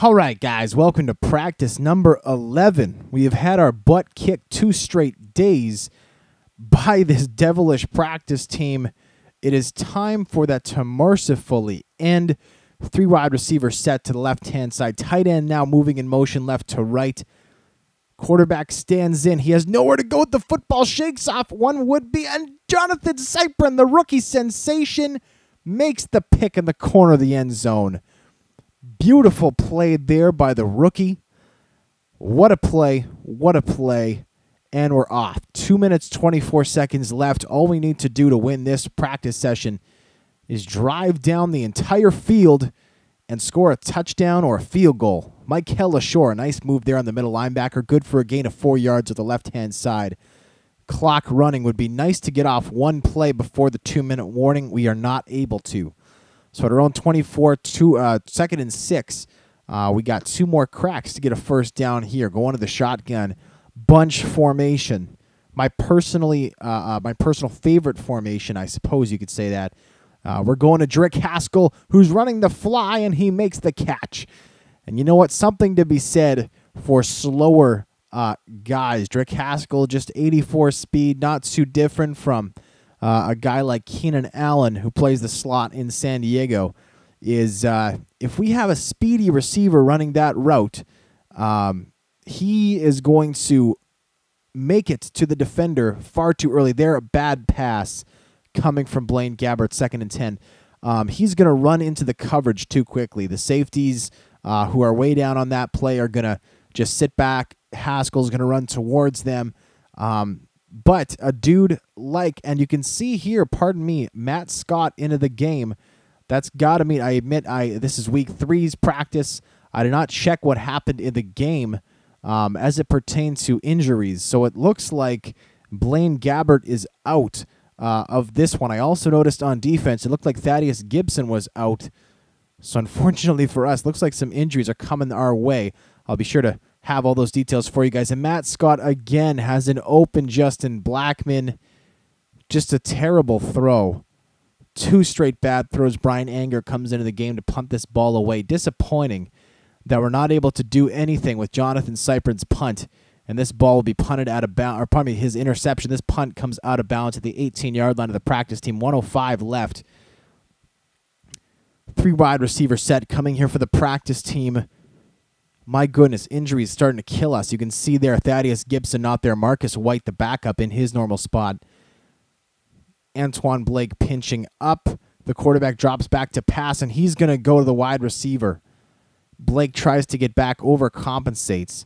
All right, guys, welcome to practice number 11. We have had our butt kicked 2 straight days by this devilish practice team. It is time for that to mercifully end. 3 wide receiver set to the left-hand side. Tight end now moving in motion left to right. Quarterback stands in. He has nowhere to go with the football. Shakes off one would-be, and Jonathan Cyprin, the rookie sensation, makes the pick in the corner of the end zone. Beautiful play there by the rookie. What a play. What a play. And we're off. 2 minutes, 24 seconds left. All we need to do to win this practice session is drive down the entire field and score a touchdown or a field goal. Michael LaShore, a nice move there on the middle linebacker. Good for a gain of 4 yards at the left-hand side. Clock running. Would be nice to get off one play before the 2-minute warning. We are not able to. So at our own 24, 2nd and 6, we got 2 more cracks to get a first down here. Going to the shotgun bunch formation. My personal favorite formation, I suppose you could say that. We're going to Drake Haskell, who's running the fly, and he makes the catch. And you know what? Something to be said for slower guys. Drake Haskell, just 84 speed, not too different from a guy like Keenan Allen, who plays the slot in San Diego. Is if we have a speedy receiver running that route, he is going to make it to the defender far too early. There, a bad pass coming from Blaine Gabbert, 2nd and 10. He's going to run into the coverage too quickly. The safeties who are way down on that play are going to just sit back. Haskell's going to run towards them. But a dude like, and you can see here, pardon me, Matt Scott into the game. That's got to mean, I admit, this is week 3's practice. I did not check what happened in the game as it pertains to injuries. So it looks like Blaine Gabbert is out of this one. I also noticed on defense, it looked like Thaddeus Gibson was out. So unfortunately for us, looks like some injuries are coming our way. I'll be sure to have all those details for you guys. And Matt Scott, again, has an open Justin Blackmon. Just a terrible throw. 2 straight bad throws. Brian Anger comes into the game to punt this ball away. Disappointing that we're not able to do anything with Jonathan Cyprin's punt. And this ball will be punted out of bounds, or pardon me, his interception. This punt comes out of bounds at the 18-yard line of the practice team. 1:05 left. 3 wide receiver set coming here for the practice team. My goodness, injuries starting to kill us. You can see there Thaddeus Gibson not there. Marcus White, the backup, in his normal spot. Antoine Blake pinching up. The quarterback drops back to pass, and he's going to go to the wide receiver. Blake tries to get back, overcompensates.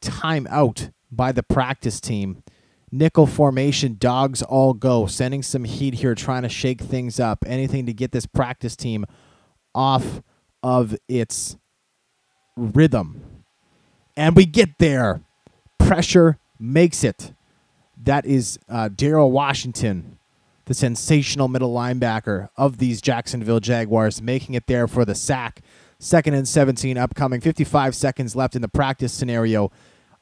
Timeout by the practice team. Nickel formation, dogs all go. Sending some heat here, trying to shake things up. Anything to get this practice team off of its rhythm. And we get there. Pressure makes it. That is Darrell Washington, the sensational middle linebacker of these Jacksonville Jaguars, making it there for the sack. 2nd and 17 upcoming. 55 seconds left in the practice scenario.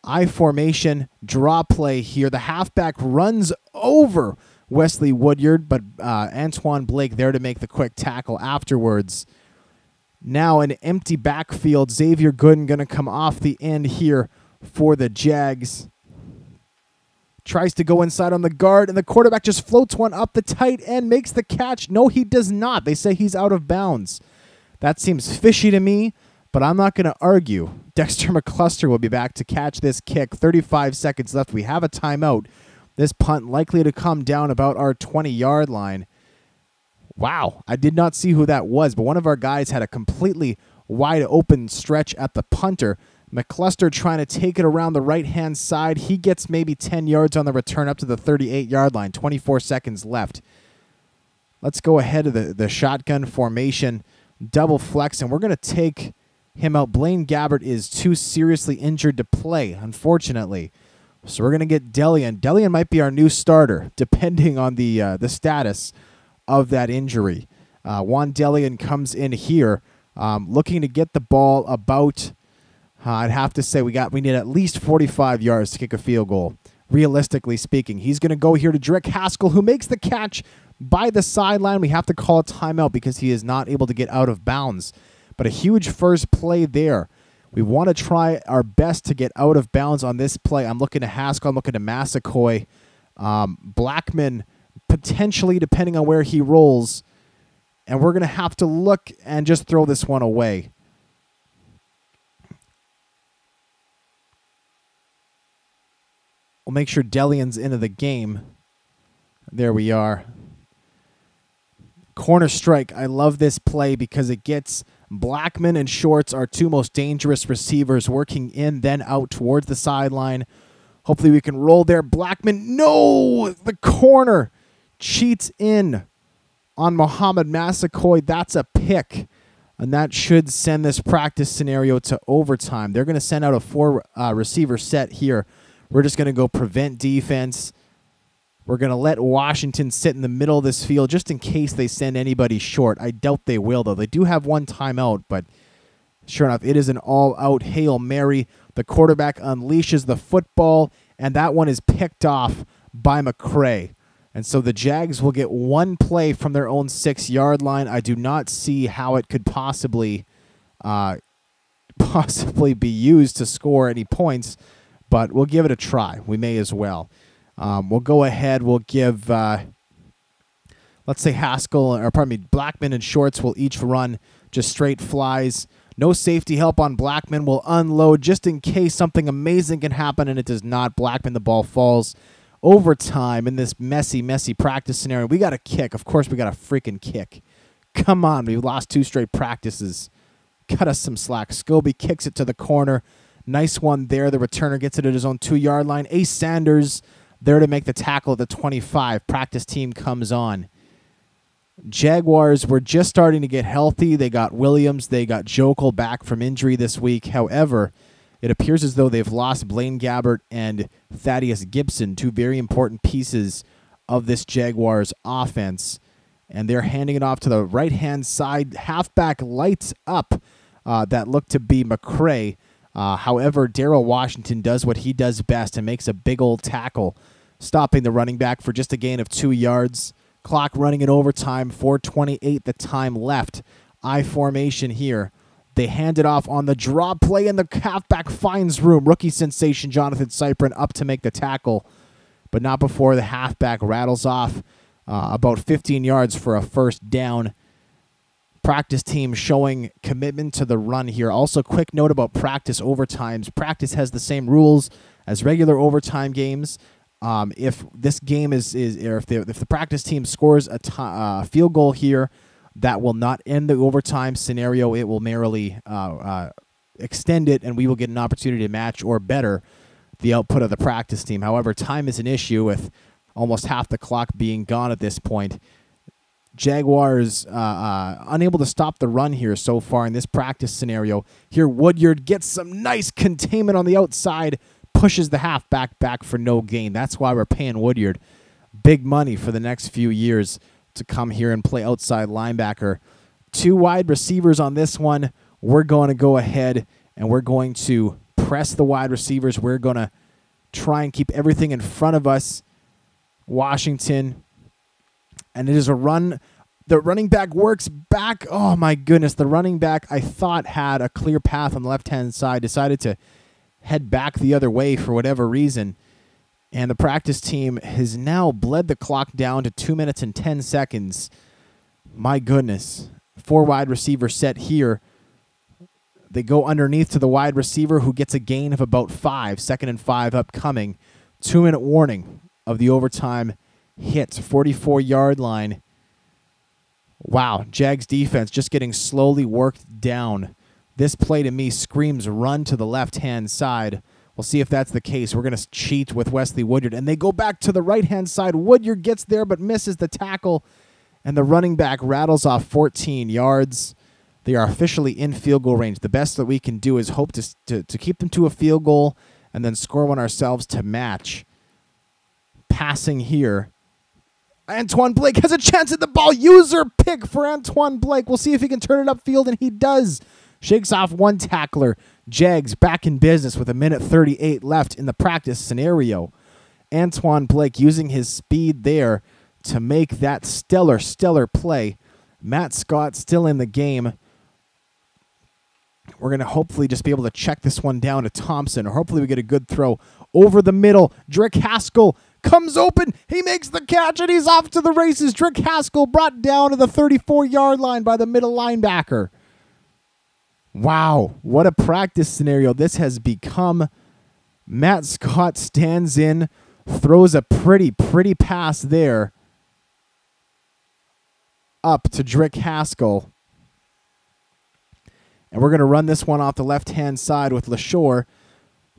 I formation, draw play here. The halfback runs over Wesley Woodyard, but Antoine Blake there to make the quick tackle afterwards. Now an empty backfield. Xavier Gooden going to come off the end here for the Jags. Tries to go inside on the guard, and the quarterback just floats one up. The tight end makes the catch. No, he does not. They say he's out of bounds. That seems fishy to me, but I'm not going to argue. Dexter McCluster will be back to catch this kick. 35 seconds left. We have a timeout. This punt likely to come down about our 20-yard line. Wow, I did not see who that was, but one of our guys had a completely wide open stretch at the punter. McCluster trying to take it around the right-hand side. He gets maybe 10 yards on the return up to the 38-yard line. 24 seconds left. Let's go ahead to the shotgun formation. Double flex, and we're going to take him out. Blaine Gabbert is too seriously injured to play, unfortunately. So we're going to get Delian. Delian might be our new starter, depending on the status of that injury. Juan Delian comes in here, looking to get the ball about, I'd have to say we need at least 45 yards to kick a field goal, realistically speaking. He's going to go here to Drake Haskell, who makes the catch by the sideline. We have to call a timeout because he is not able to get out of bounds. But a huge first play there. We want to try our best to get out of bounds on this play. I'm looking to Haskell. I'm looking to Massaquoi. Blackman, potentially, depending on where he rolls. And we're going to have to look and just throw this one away. We'll make sure Delian's into the game. There we are. Corner strike. I love this play because it gets Blackman and Shorts, our two most dangerous receivers, working in, then out towards the sideline. Hopefully we can roll there. Blackman, no! The corner cheats in on Muhammad Massaquoi. That's a pick. And that should send this practice scenario to overtime. They're going to send out a 4-receiver set here. We're just going to go prevent defense. We're going to let Washington sit in the middle of this field just in case they send anybody short. I doubt they will, though. They do have one timeout, but sure enough, it is an all-out Hail Mary. The quarterback unleashes the football, and that one is picked off by McCray. And so the Jags will get one play from their own 6-yard line. I do not see how it could possibly be used to score any points, but we'll give it a try. We may as well. We'll go ahead. We'll give, let's say Blackman and Shorts will each run just straight flies. No safety help on Blackman. We'll unload just in case something amazing can happen, and it does not. Blackman, the ball falls. Overtime in this messy practice scenario. We got a kick. Of course, we got a freaking kick. Come on. We've lost 2 straight practices. Cut us some slack. Scobie kicks it to the corner. Nice one there. The returner gets it at his own 2-yard line. Ace Sanders there to make the tackle at the 25. Practice team comes on. Jaguars were just starting to get healthy. They got Williams. They got Jokel back from injury this week. However, it appears as though they've lost Blaine Gabbert and Thaddeus Gibson, 2 very important pieces of this Jaguars offense. And they're handing it off to the right-hand side. Halfback lights up. That looked to be McCray. However, Darrell Washington does what he does best and makes a big old tackle, stopping the running back for just a gain of 2 yards. Clock running in overtime, 4:28 the time left. I formation here. They hand it off on the draw play, and the halfback finds room. Rookie sensation Jonathan Cyprin up to make the tackle, but not before the halfback rattles off about 15 yards for a first down. Practice team showing commitment to the run here. Also, quick note about practice overtimes. Practice has the same rules as regular overtime games. If this game if the practice team scores a field goal here, that will not end the overtime scenario. It will merely extend it, and we will get an opportunity to match or better the output of the practice team. However, time is an issue with almost half the clock being gone at this point. Jaguars unable to stop the run here so far in this practice scenario. Here, Woodyard gets some nice containment on the outside, pushes the halfback back for no gain. That's why we're paying Woodyard big money for the next few years to come here and play outside linebacker. 2 wide receivers on this one. We're going to go ahead and we're going to press the wide receivers. We're going to try and keep everything in front of us. Washington. And it is a run. The running back works back. Oh, my goodness. The running back, I thought, had a clear path on the left-hand side. Decided to head back the other way for whatever reason. And the practice team has now bled the clock down to 2 minutes and 10 seconds. My goodness. 4 wide receiver set here. They go underneath to the wide receiver who gets a gain of about 5. 2nd and 5 upcoming. 2-minute warning of the overtime hit. 44-yard line. Wow. Jags defense just getting slowly worked down. This play to me screams run to the left-hand side. We'll see if that's the case. We're going to cheat with Wesley Woodyard. And they go back to the right-hand side. Woodyard gets there but misses the tackle. And the running back rattles off 14 yards. They are officially in field goal range. The best that we can do is hope to keep them to a field goal and then score one ourselves to match. Passing here. Antoine Blake has a chance at the ball. User pick for Antoine Blake. We'll see if he can turn it upfield, and he does. Shakes off one tackler. Jags back in business with 1:38 left in the practice scenario. Antoine Blake using his speed there to make that stellar play. Matt Scott still in the game. We're going to hopefully just be able to check this one down to Thompson, or hopefully we get a good throw over the middle. Drake Haskell comes open. He makes the catch, and he's off to the races. Drake Haskell brought down to the 34-yard line by the middle linebacker. Wow, what a practice scenario this has become. Matt Scott stands in, throws a pretty pass there up to Drake Haskell. And we're going to run this one off the left-hand side with LaShore,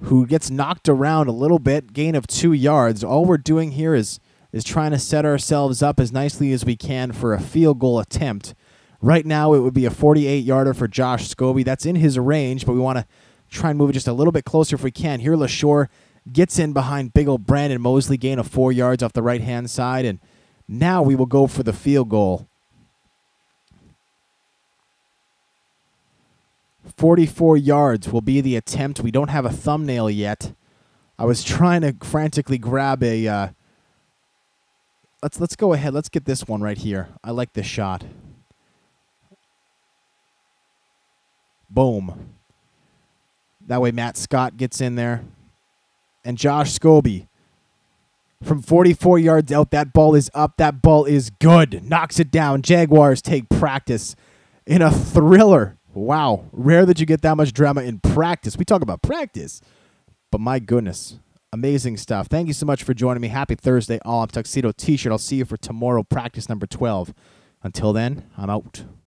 who gets knocked around a little bit, gain of 2 yards. All we're doing here is trying to set ourselves up as nicely as we can for a field goal attempt. Right now, it would be a 48-yarder for Josh Scobie. That's in his range, but we want to try and move it just a little bit closer if we can. Here, LaShore gets in behind big old Brandon Mosley, gain of 4 yards off the right-hand side, and now we will go for the field goal. 44 yards will be the attempt. We don't have a thumbnail yet. I was trying to frantically grab a... Let's go ahead. Let's get this one right here. I like this shot. Boom. That way Matt Scott gets in there. And Josh Scobie, from 44 yards out, that ball is up. That ball is good. Knocks it down. Jaguars take practice in a thriller. Wow. Rare that you get that much drama in practice. We talk about practice. But my goodness. Amazing stuff. Thank you so much for joining me. Happy Thursday all. I'm Tuxedo T-Shirt. I'll see you for tomorrow, practice number 12. Until then, I'm out.